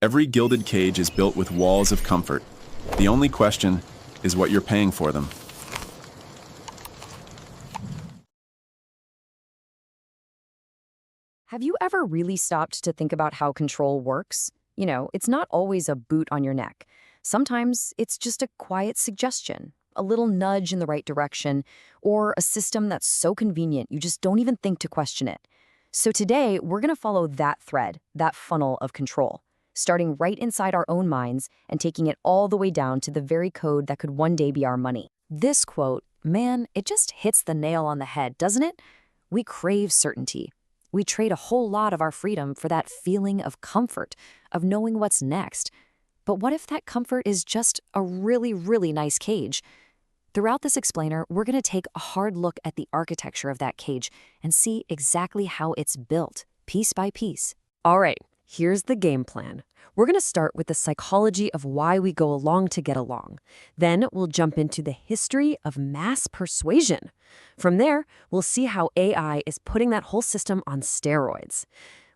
Every gilded cage is built with walls of comfort. The only question is what you're paying for them. Have you ever really stopped to think about how control works? It's not always a boot on your neck. Sometimes it's just a quiet suggestion, a little nudge in the right direction, or a system that's so convenient you just don't even think to question it. So today, we're going to follow that thread, that funnel of control, starting right inside our own minds and taking it all the way down to the very code that could one day be our money. This quote, man, it just hits the nail on the head, doesn't it? We crave certainty. We trade a whole lot of our freedom for that feeling of comfort, of knowing what's next. But what if that comfort is just a really, really nice cage? Throughout this explainer, we're going to take a hard look at the architecture of that cage and see exactly how it's built, piece by piece. All right, here's the game plan. We're going to start with the psychology of why we go along to get along. Then we'll jump into the history of mass persuasion. From there, we'll see how AI is putting that whole system on steroids.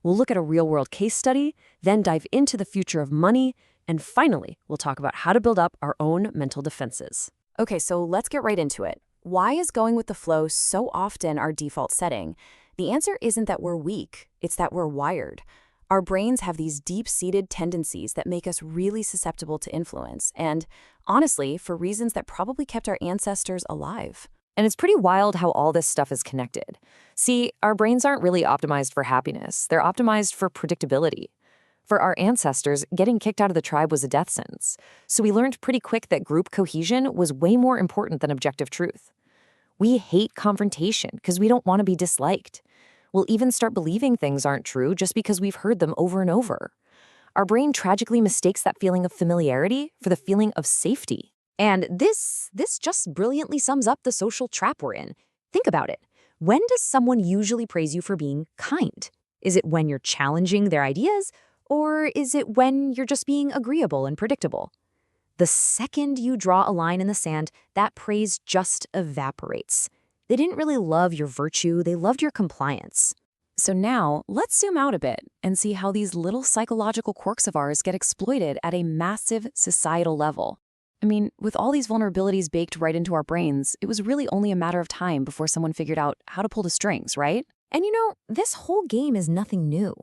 We'll look at a real-world case study, then dive into the future of money, and finally, we'll talk about how to build up our own mental defenses. Okay, so let's get right into it. Why is going with the flow so often our default setting? The answer isn't that we're weak, it's that we're wired. Our brains have these deep-seated tendencies that make us really susceptible to influence, and honestly, for reasons that probably kept our ancestors alive. And it's pretty wild how all this stuff is connected. See, our brains aren't really optimized for happiness. They're optimized for predictability. For our ancestors, getting kicked out of the tribe was a death sentence. So we learned pretty quick that group cohesion was way more important than objective truth. We hate confrontation because we don't want to be disliked. We'll even start believing things aren't true just because we've heard them over and over. Our brain tragically mistakes that feeling of familiarity for the feeling of safety. And this just brilliantly sums up the social trap we're in. Think about it. When does someone usually praise you for being kind? Is it when you're challenging their ideas, or is it when you're just being agreeable and predictable? The second you draw a line in the sand, that praise just evaporates. They didn't really love your virtue, they loved your compliance. So now, let's zoom out a bit and see how these little psychological quirks of ours get exploited at a massive societal level. I mean, with all these vulnerabilities baked right into our brains, it was really only a matter of time before someone figured out how to pull the strings, right? And this whole game is nothing new.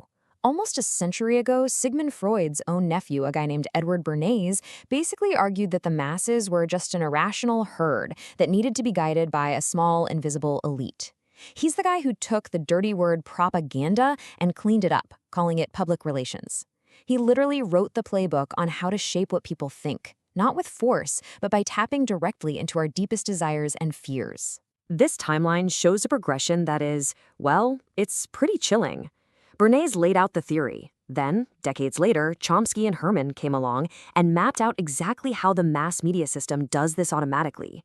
Almost a century ago, Sigmund Freud's own nephew, a guy named Edward Bernays, basically argued that the masses were just an irrational herd that needed to be guided by a small, invisible elite. He's the guy who took the dirty word propaganda and cleaned it up, calling it public relations. He literally wrote the playbook on how to shape what people think, not with force, but by tapping directly into our deepest desires and fears. This timeline shows a progression that is, well, it's pretty chilling. Bernays laid out the theory. Then, decades later, Chomsky and Herman came along and mapped out exactly how the mass media system does this automatically.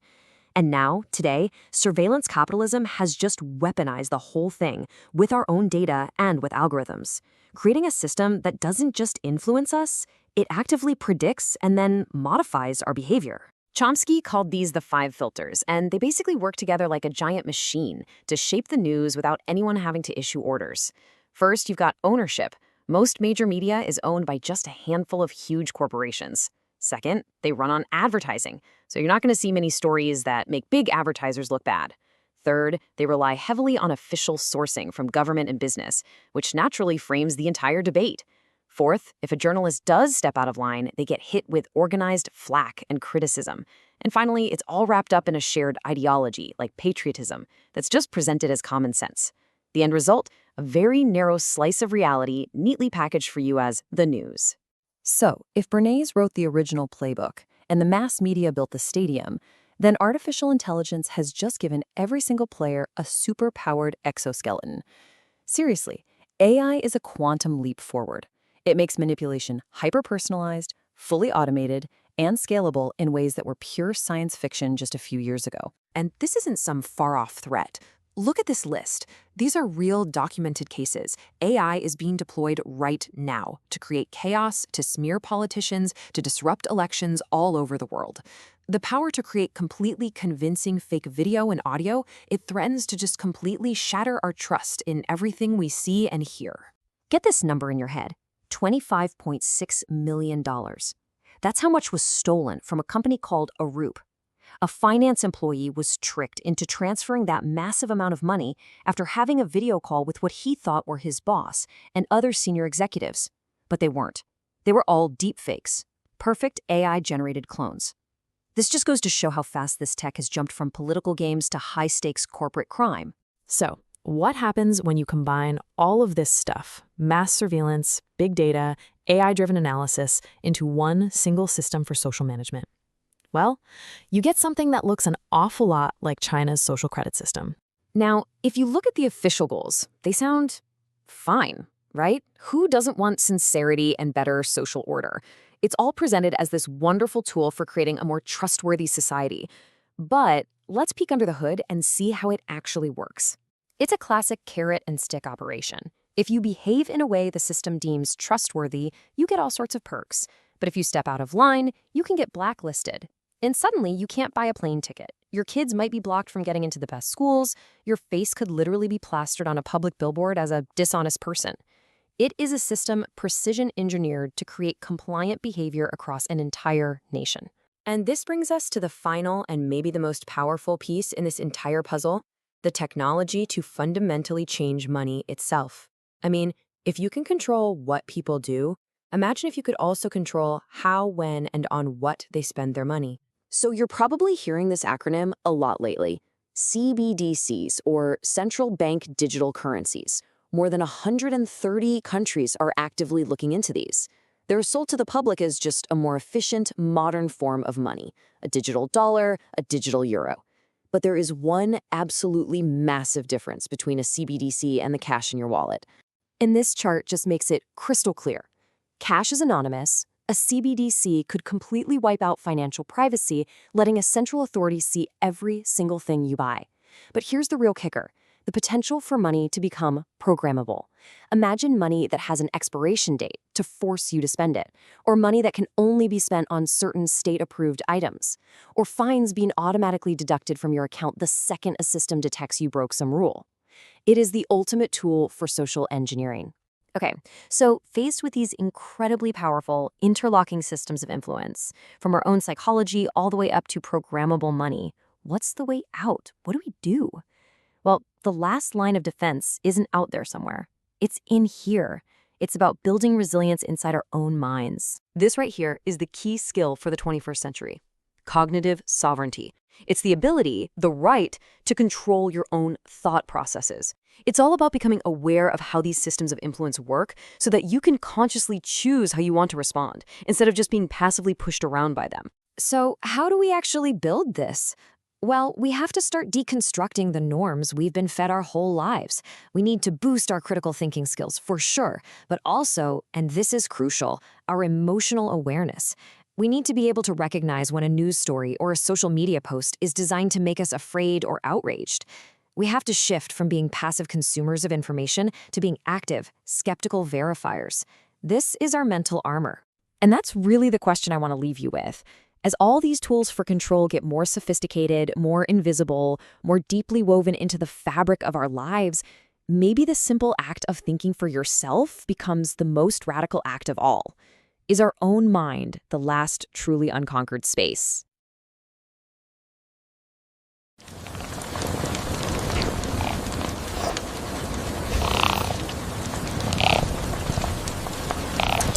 And now, today, surveillance capitalism has just weaponized the whole thing with our own data and with algorithms, creating a system that doesn't just influence us, it actively predicts and then modifies our behavior. Chomsky called these the 5 filters, and they basically work together like a giant machine to shape the news without anyone having to issue orders. First, you've got ownership. Most major media is owned by just a handful of huge corporations. Second, they run on advertising, so you're not going to see many stories that make big advertisers look bad. Third, they rely heavily on official sourcing from government and business, which naturally frames the entire debate. Fourth, if a journalist does step out of line, they get hit with organized flack and criticism. And finally, it's all wrapped up in a shared ideology, like patriotism, that's just presented as common sense. The end result? A very narrow slice of reality neatly packaged for you as the news. So, if Bernays wrote the original playbook and the mass media built the stadium, then artificial intelligence has just given every single player a super-powered exoskeleton. Seriously, AI is a quantum leap forward. It makes manipulation hyper-personalized, fully automated, and scalable in ways that were pure science fiction just a few years ago. And this isn't some far-off threat. Look at this list. These are real documented cases. AI is being deployed right now to create chaos, to smear politicians, to disrupt elections all over the world. The power to create completely convincing fake video and audio, it threatens to just completely shatter our trust in everything we see and hear. Get this number in your head. $25.6 million. That's how much was stolen from a company called Arup. A finance employee was tricked into transferring that massive amount of money after having a video call with what he thought were his boss and other senior executives. But they weren't. They were all deepfakes, perfect AI-generated clones. This just goes to show how fast this tech has jumped from political games to high-stakes corporate crime. So, what happens when you combine all of this stuff, mass surveillance, big data, AI-driven analysis, into one single system for social management? Well, you get something that looks an awful lot like China's social credit system. Now, if you look at the official goals, they sound fine, right? Who doesn't want sincerity and better social order? It's all presented as this wonderful tool for creating a more trustworthy society. But let's peek under the hood and see how it actually works. It's a classic carrot and stick operation. If you behave in a way the system deems trustworthy, you get all sorts of perks. But if you step out of line, you can get blacklisted. And suddenly, you can't buy a plane ticket. Your kids might be blocked from getting into the best schools. Your face could literally be plastered on a public billboard as a dishonest person. It is a system precision engineered to create compliant behavior across an entire nation. And this brings us to the final and maybe the most powerful piece in this entire puzzle, the technology to fundamentally change money itself. I mean, if you can control what people do, imagine if you could also control how, when, and on what they spend their money. So you're probably hearing this acronym a lot lately. CBDCs, or Central Bank Digital Currencies. More than 130 countries are actively looking into these. They're sold to the public as just a more efficient, modern form of money, a digital dollar, a digital euro. But there is one absolutely massive difference between a CBDC and the cash in your wallet. And this chart just makes it crystal clear. Cash is anonymous. A CBDC could completely wipe out financial privacy, letting a central authority see every single thing you buy. But here's the real kicker. The potential for money to become programmable. Imagine money that has an expiration date to force you to spend it, or money that can only be spent on certain state-approved items, or fines being automatically deducted from your account the second a system detects you broke some rule. It is the ultimate tool for social engineering. Okay, so faced with these incredibly powerful, interlocking systems of influence, from our own psychology all the way up to programmable money, what's the way out? What do we do? Well, the last line of defense isn't out there somewhere. It's in here. It's about building resilience inside our own minds. This right here is the key skill for the 21st century. Cognitive sovereignty. It's the ability, the right, to control your own thought processes. It's all about becoming aware of how these systems of influence work so that you can consciously choose how you want to respond, instead of just being passively pushed around by them. So how do we actually build this? Well, we have to start deconstructing the norms we've been fed our whole lives. We need to boost our critical thinking skills, for sure, but also, and this is crucial, our emotional awareness. We need to be able to recognize when a news story or a social media post is designed to make us afraid or outraged. We have to shift from being passive consumers of information to being active, skeptical verifiers. This is our mental armor. And that's really the question I want to leave you with. As all these tools for control get more sophisticated, more invisible, more deeply woven into the fabric of our lives, maybe the simple act of thinking for yourself becomes the most radical act of all. Is our own mind the last truly unconquered space?